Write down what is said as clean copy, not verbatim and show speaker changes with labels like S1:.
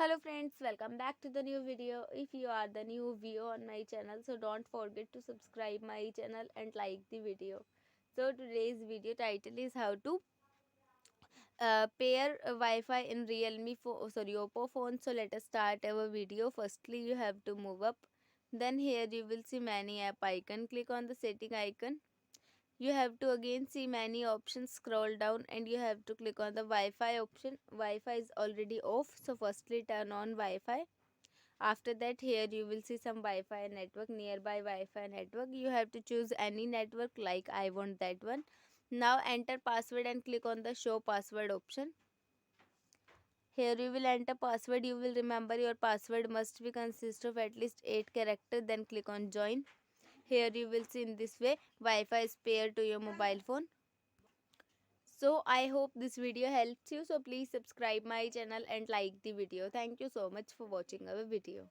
S1: Hello friends, welcome back to the new video. If you are the new viewer on my channel, so don't forget to subscribe my channel and like the video. So today's video title is how to pair Wi-Fi in Oppo phone. So let us start our video. Firstly, you have to move up. Then here you will see many app icon. Click on the setting icon. You have to again see many options, scroll down and you have to click on the Wi-Fi option. Wi-Fi is already off, so firstly turn on Wi-Fi. After that, here you will see some Wi-Fi network, nearby Wi-Fi network. You have to choose any network, like I want that one. Now enter password and click on the show password option. Here you will enter password. You will remember your password must be consist of at least 8 characters. Then click on join. Here you will see in this way Wi-Fi is paired to your mobile phone. So I hope this video helps you. So please subscribe my channel and like the video. Thank you so much for watching our video.